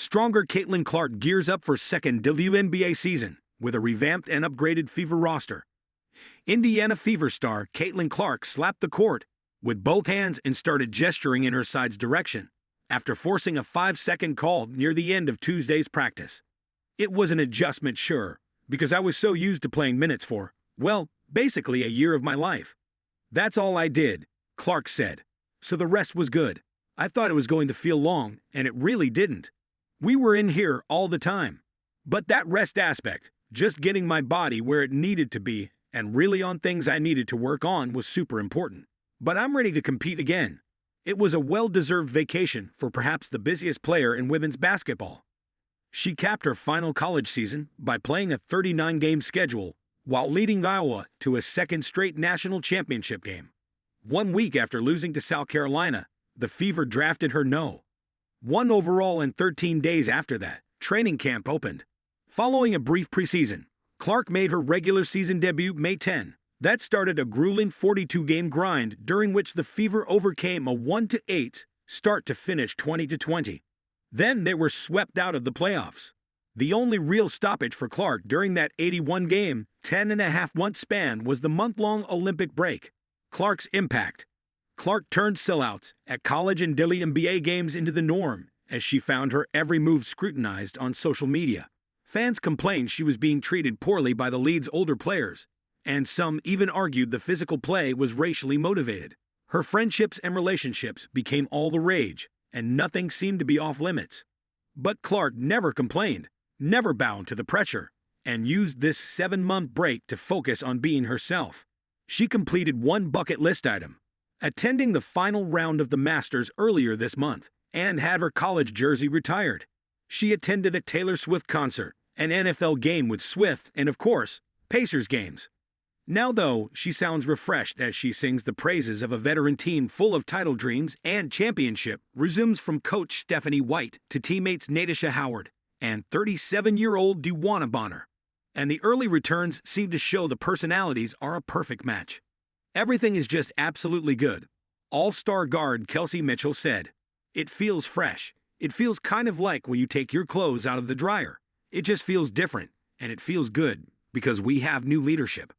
Stronger Caitlin Clark gears up for second WNBA season with a revamped and upgraded Fever roster. Indiana Fever star Caitlin Clark slapped the court with both hands and started gesturing in her side's direction after forcing a 5-second call near the end of Tuesday's practice. It was an adjustment, sure, because I was so used to playing minutes for, well, basically a year of my life. That's all I did, Clark said. So the rest was good. I thought it was going to feel long, and it really didn't. We were in here all the time. But that rest aspect, just getting my body where it needed to be and really on things I needed to work on, was super important. But I'm ready to compete again. It was a well-deserved vacation for perhaps the busiest player in women's basketball. She capped her final college season by playing a 39-game schedule while leading Iowa to a second straight national championship game. 1 week after losing to South Carolina, the Fever drafted her No. 1 overall, and 13 days after that, training camp opened. Following a brief preseason, Clark made her regular season debut May 10. That started a grueling 42-game grind during which the Fever overcame a 1-8 start to finish 20-20. Then they were swept out of the playoffs. The only real stoppage for Clark during that 81-game, 10.5-month span was the month-long Olympic break. Clark's impact. Clark turned sellouts at college and WNBA games into the norm as she found her every move scrutinized on social media. Fans complained she was being treated poorly by the league's older players, and some even argued the physical play was racially motivated. Her friendships and relationships became all the rage, and nothing seemed to be off limits. But Clark never complained, never bowed to the pressure, and used this 7-month break to focus on being herself. She completed one bucket list item, attending the final round of the Masters earlier this month, and had her college jersey retired. She attended a Taylor Swift concert, an NFL game with Swift, and of course, Pacers games. Now, though, she sounds refreshed as she sings the praises of a veteran team full of title dreams and championship resumes, from coach Stephanie White to teammates Natasha Howard and 37-year-old Dewana Bonner. And the early returns seem to show the personalities are a perfect match. Everything is just absolutely good, All-Star guard Kelsey Mitchell said. It feels fresh. It feels kind of like when you take your clothes out of the dryer. It just feels different, and it feels good because we have new leadership.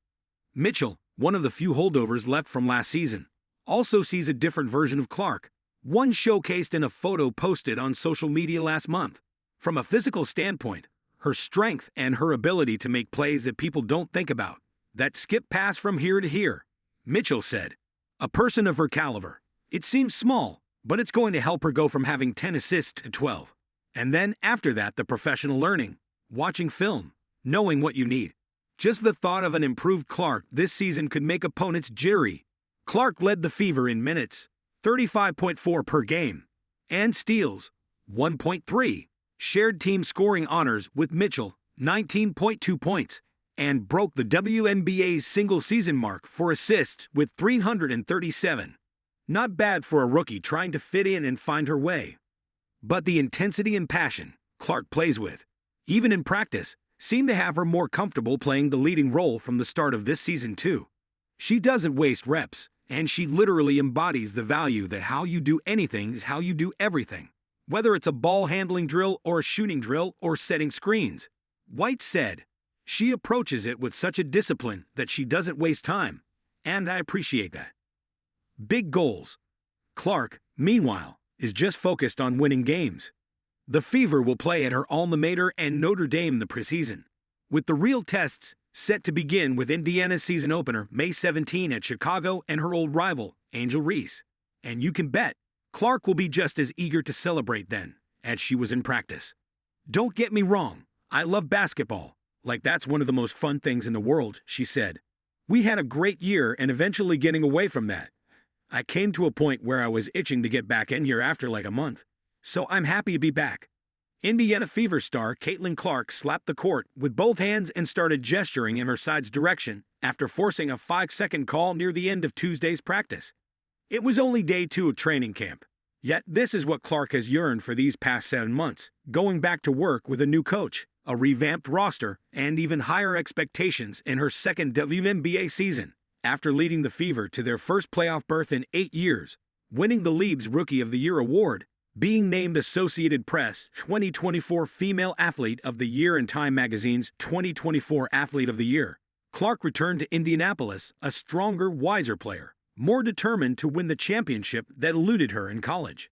Mitchell, one of the few holdovers left from last season, also sees a different version of Clark, one showcased in a photo posted on social media last month. From a physical standpoint, her strength and her ability to make plays that people don't think about, that skip pass from here to here, Mitchell said. A person of her caliber. It seems small, but it's going to help her go from having 10 assists to 12. And then after that, the professional learning, watching film, knowing what you need. Just the thought of an improved Clark this season could make opponents jittery. Clark led the Fever in minutes, 35.4 per game, and steals, 1.3, shared team scoring honors with Mitchell, 19.2 points, and broke the WNBA's single-season mark for assists with 337. Not bad for a rookie trying to fit in and find her way. But the intensity and passion Clark plays with, even in practice, seem to have her more comfortable playing the leading role from the start of this season too. She doesn't waste reps, and she literally embodies the value that how you do anything is how you do everything. Whether it's a ball handling drill or a shooting drill or setting screens. White said, she approaches it with such a discipline that she doesn't waste time, and I appreciate that. Big goals. Clark, meanwhile, is just focused on winning games. The Fever will play at her alma mater and Notre Dame the preseason, with the real tests set to begin with Indiana's season opener May 17 at Chicago and her old rival, Angel Reese. And you can bet Clark will be just as eager to celebrate then as she was in practice. Don't get me wrong, I love basketball. Like that's one of the most fun things in the world, she said. We had a great year, and eventually getting away from that, I came to a point where I was itching to get back in here after like a month. So I'm happy to be back. Indiana Fever star Caitlin Clark slapped the court with both hands and started gesturing in her side's direction after forcing a 5-second call near the end of Tuesday's practice. It was only day 2 of training camp. Yet this is what Clark has yearned for these past 7 months, going back to work with a new coach, a revamped roster, and even higher expectations in her second WNBA season. After leading the Fever to their first playoff berth in 8 years, winning the league's Rookie of the Year award, Being named Associated Press 2024 Female Athlete of the Year and Time Magazine's 2024 Athlete of the Year, Clark returned to Indianapolis a stronger, wiser player, more determined to win the championship that eluded her in college.